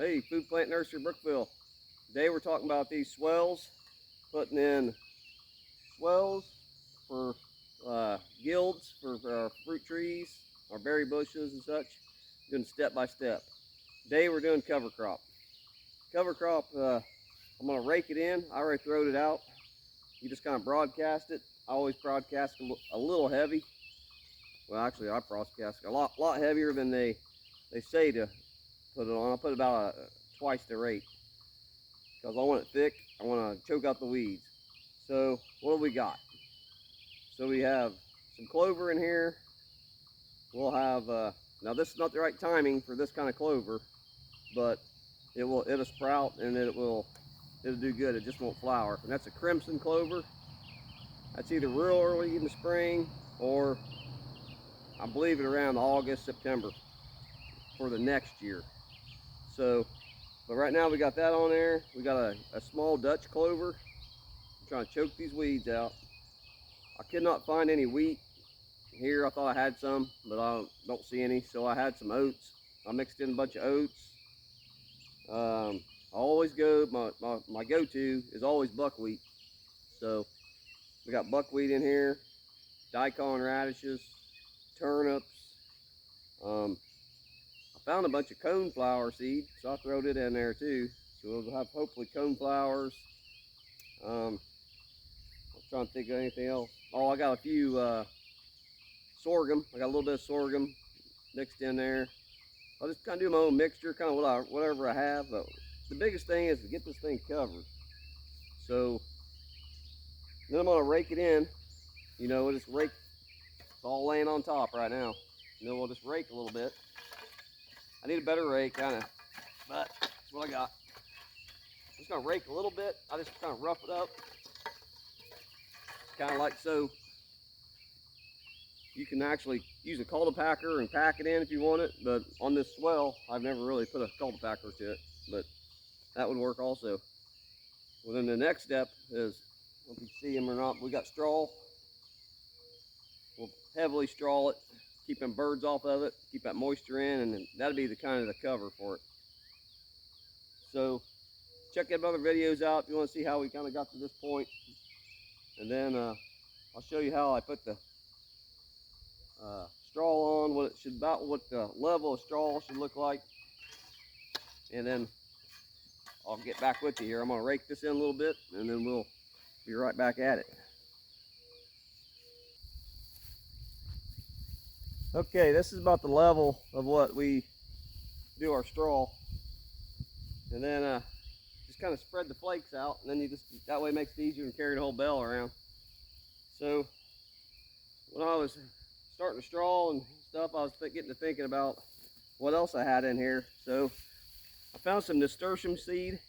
Hey, Food Plant Nursery Brookville. Today we're talking about these swales, putting in swales for guilds for our fruit trees, our berry bushes and such, doing step by step. Today we're doing cover crop. Cover crop, I'm gonna rake it in. I already throwed it out. You just kind of broadcast it. I always broadcast a little heavy. Well, actually I broadcast a lot heavier than they say to put it on. I put about twice the rate because I want it thick. I want to choke out the weeds. So what do we got? So we have some clover in here. We'll have now this is not the right timing for this kind of clover, but it'll sprout and it'll do good. It just won't flower. And that's a crimson clover. That's either real early in the spring or I believe it around August, September for the next year. So, but right now we got that on there. We got a small Dutch clover. I'm trying to choke these weeds out. I could not find any wheat here. I thought I had some, but I don't see any. So I had some oats. I mixed in a bunch of oats. I always go, my go-to is always buckwheat. So we got buckwheat in here, daikon radishes, turnips. I found a bunch of coneflower seed, so I throwed it in there too. So we'll have hopefully coneflowers. I'm trying to think of anything else. Oh, I got a few sorghum. I got a little bit of sorghum mixed in there. I'll just kind of do my own mixture, kind of whatever I have. But the biggest thing is to get this thing covered. So then I'm gonna rake it in. You know, we'll just rake. It's all laying on top right now. And then we'll just rake a little bit. I need a better rake, kind of, but that's what I got. I'm just gonna rake a little bit. I just kind of rough it up. It's kind of like so. You can actually use a cultipacker and pack it in if you want it, but on this swale, I've never really put a cultipacker to it, but that would work also. Well, then the next step is, I don't know if you can see them or not, we got straw. We'll heavily straw it, keep them birds off of it, keep that moisture in, and that'll be the kind of the cover for it. So check them other videos out if you want to see how we kind of got to this point. And then I'll show you how I put the straw on, what the level of straw should look like. And then I'll get back with you here. I'm gonna rake this in a little bit and then we'll be right back at it. Okay, this is about the level of what we do our straw. And then just kind of spread the flakes out, and then that way it makes it easier to carry the whole bale around. So when I was starting to straw and stuff, I was getting to thinking about what else I had in here. So I found some nasturtium seed,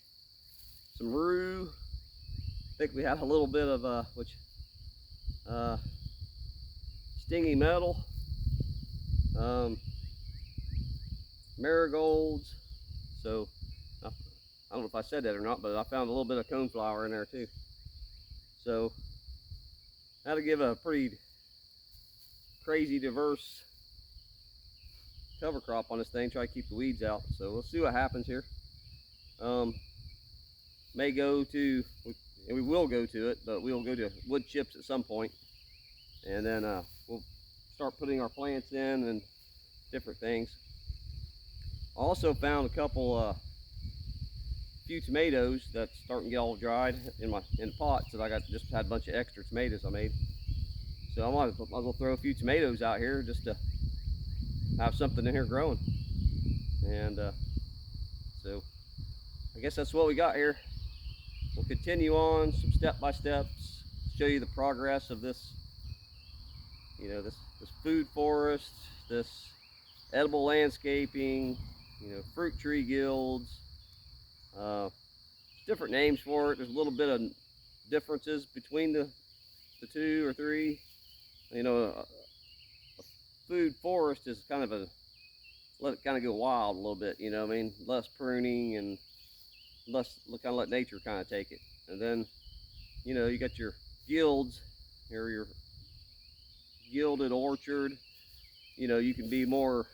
some rue. I think we had a little bit of stingy metal, marigolds. So I don't know if I said that or not, but I found a little bit of coneflower in there too. So that'll give a pretty crazy diverse cover crop on this thing. Try to keep the weeds out. So we'll see what happens here. May go to, and we will go to it, but we'll go to wood chips at some point, and then we'll start putting our plants in and different things. I also found a few tomatoes that's starting to get all dried in pots that I just had a bunch of extra tomatoes I made. So I might as well throw a few tomatoes out here just to have something in here growing. And so I guess that's what we got here. We'll continue on some step-by-steps, show you the progress of this, you know, this food forest, this edible landscaping, you know, fruit tree guilds, different names for it. There's a little bit of differences between the two or three. You know, a food forest is kind of let it kind of go wild a little bit, you know what I mean? Less pruning and kind of let nature kind of take it. And then, you know, you got your guilds, or your gilded orchard. You know, you can be more,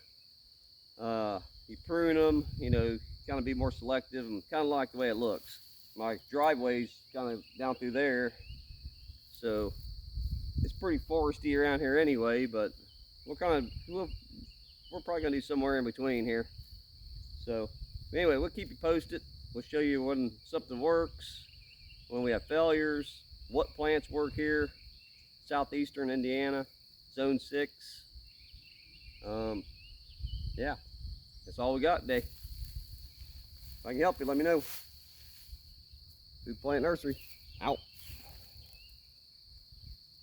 you prune them, you know, kind of be more selective and kind of like the way it looks. My driveway's kind of down through there, so it's pretty foresty around here anyway, but we're probably gonna do somewhere in between here. So anyway, we'll keep you posted. We'll show you when something works, when we have failures, what plants work here, southeastern Indiana, zone 6. Yeah, that's all we got today. If I can help you, let me know. Food Plant Nursery, out.